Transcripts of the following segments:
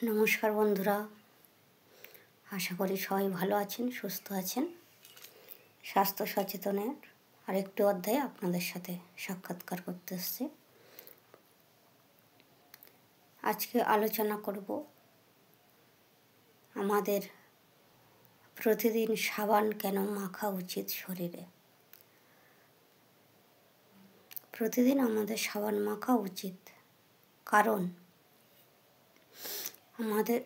নমস্কার বন্ধুরা, আশা করি সবাই ভালো আছেন, সুস্থ আছেন। স্বাস্থ্য সচেতনের আরেকটি অধ্যায়ে আপনাদের সাথে সাক্ষাৎকার করতে এসেছি। আজকে আলোচনা করব আমাদের প্রতিদিন সাবান কেন মাখা উচিত শরীরে। প্রতিদিন আমাদের সাবান মাখা উচিত, কারণ আমাদের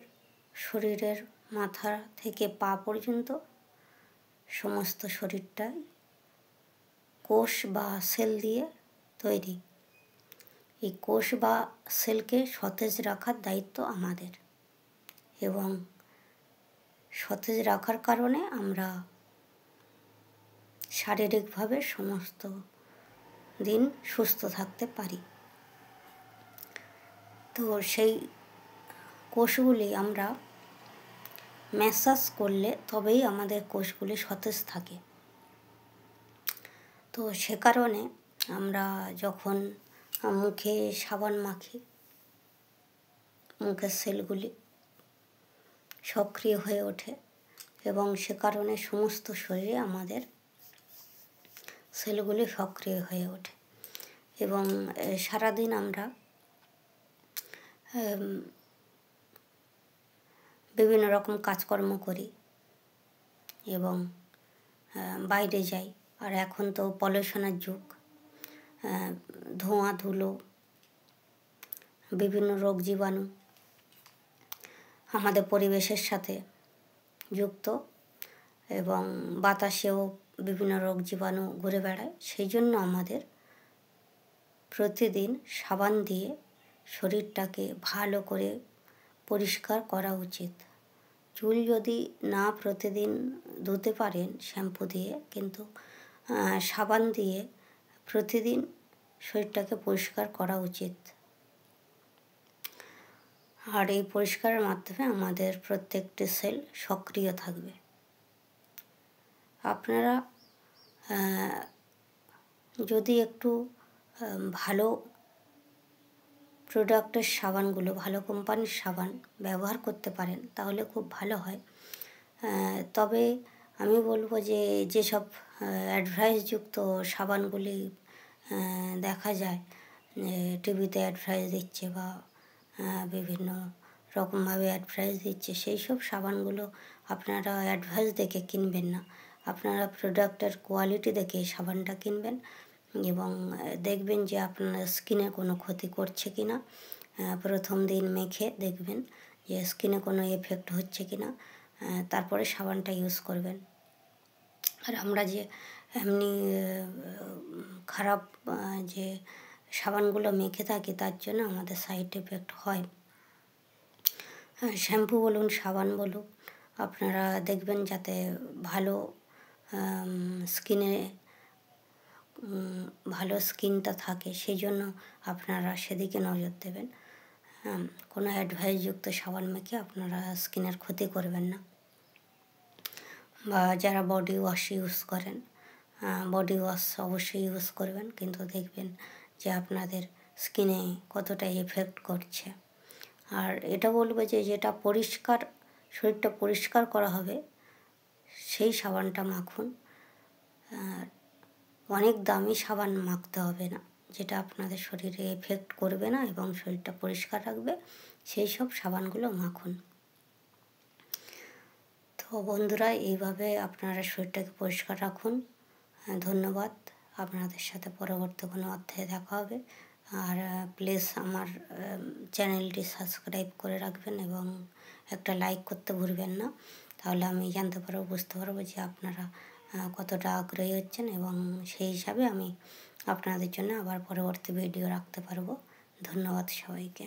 শরীরের মাথা থেকে পা পর্যন্ত সমস্ত শরীরটাই কোষ বা সেল দিয়ে তৈরি। এই কোষ বা সেলকে সতেজ রাখার দায়িত্ব আমাদের, এবং সতেজ রাখার কারণে আমরা শারীরিকভাবে সমস্ত দিন সুস্থ থাকতে পারি। তো সেই কোষগুলি আমরা ম্যাসাজ করলে তবেই আমাদের কোষগুলি সতেজ থাকে। তো সে কারণে আমরা যখন মুখে সাবান মাখি, মুখের সেলগুলি সক্রিয় হয়ে ওঠে, এবং সে কারণে সমস্ত শরীরে আমাদের সেলগুলি সক্রিয় হয়ে ওঠে, এবং সারাদিন আমরা বিভিন্ন রকম কাজকর্ম করি এবং বাইরে যাই। আর এখন তো পলিউশনের যুগ, ধোঁয়া ধুলো, বিভিন্ন রোগ জীবাণু আমাদের পরিবেশের সাথে যুক্ত, এবং বাতাসেও বিভিন্ন রোগ জীবাণু ঘুরে বেড়ায়। সেই জন্য আমাদের প্রতিদিন সাবান দিয়ে শরীরটাকে ভালো করে পরিষ্কার করা উচিত। চুল যদি না প্রতিদিন ধুতে পারেন শ্যাম্পু দিয়ে, কিন্তু সাবান দিয়ে প্রতিদিন শরীরটাকে পরিষ্কার করা উচিত। আর এই পরিষ্কারের মাধ্যমে আমাদের প্রত্যেকটি সেল সক্রিয় থাকবে। আপনারা যদি একটু ভালো প্রোডাক্টের সাবানগুলো, ভালো কোম্পানির সাবান ব্যবহার করতে পারেন, তাহলে খুব ভালো হয়। তবে আমি বলবো যে যেসব অ্যাডভার্টাইজযুক্ত সাবানগুলি দেখা যায়, টিভিতে অ্যাডভার্টাইজ দিচ্ছে বা বিভিন্ন রকমভাবে অ্যাডভার্টাইজ দিচ্ছে, সেই সব সাবানগুলো আপনারা অ্যাডভার্টাইজ দেখে কিনবেন না। আপনারা প্রোডাক্টের কোয়ালিটি দেখে সাবানটা কিনবেন, এবং দেখবেন যে আপনার স্কিনে কোনো ক্ষতি করছে কি না। প্রথম দিন মেখে দেখবেন যে স্কিনে কোনো এফেক্ট হচ্ছে কি না, তারপরে সাবানটা ইউজ করবেন। আর আমরা যে এমনি খারাপ যে সাবানগুলো মেখে থাকি, তার জন্য আমাদের সাইড এফেক্ট হয়। শ্যাম্পু বলুন, সাবান বলুন, আপনারা দেখবেন যাতে ভালো ভালো স্কিনটা থাকে, সেই জন্য আপনারা সেদিকে নজর দেবেন। কোনো অ্যাডভার্টাইজযুক্ত সাবান মেখে আপনারা স্কিনের ক্ষতি করবেন না। বা যারা বডি ওয়াশ ইউজ করেন, বডি ওয়াশ অবশ্যই ইউজ করবেন, কিন্তু দেখবেন যে আপনাদের স্কিনে কতটা এফেক্ট করছে। আর এটা বলবো যে যেটা পরিষ্কার, শরীরটা পরিষ্কার করা হবে, সেই সাবানটা মাখুন। অনেক দামি সাবান মাখতে হবে না, যেটা আপনাদের শরীরে এফেক্ট করবে না এবং শরীরটা পরিষ্কার রাখবে, সেই সব সাবানগুলো মাখুন। তো বন্ধুরা, এইভাবে আপনারা শরীরটাকে পরিষ্কার রাখুন। ধন্যবাদ। আপনাদের সাথে পরবর্তী কোনো অধ্যায়ে দেখা হবে। আর প্লিজ আমার চ্যানেলটি সাবস্ক্রাইব করে রাখবেন এবং একটা লাইক করতে ভুলবেন না। তাহলে আমি জানতে পারবো, বুঝতে পারবো যে আপনারা কতটা আগ্রহী হচ্ছেন, এবং সেই হিসাবে আমি আপনাদের জন্য আবার পরবর্তী ভিডিও রাখতে পারবো। ধন্যবাদ সবাইকে।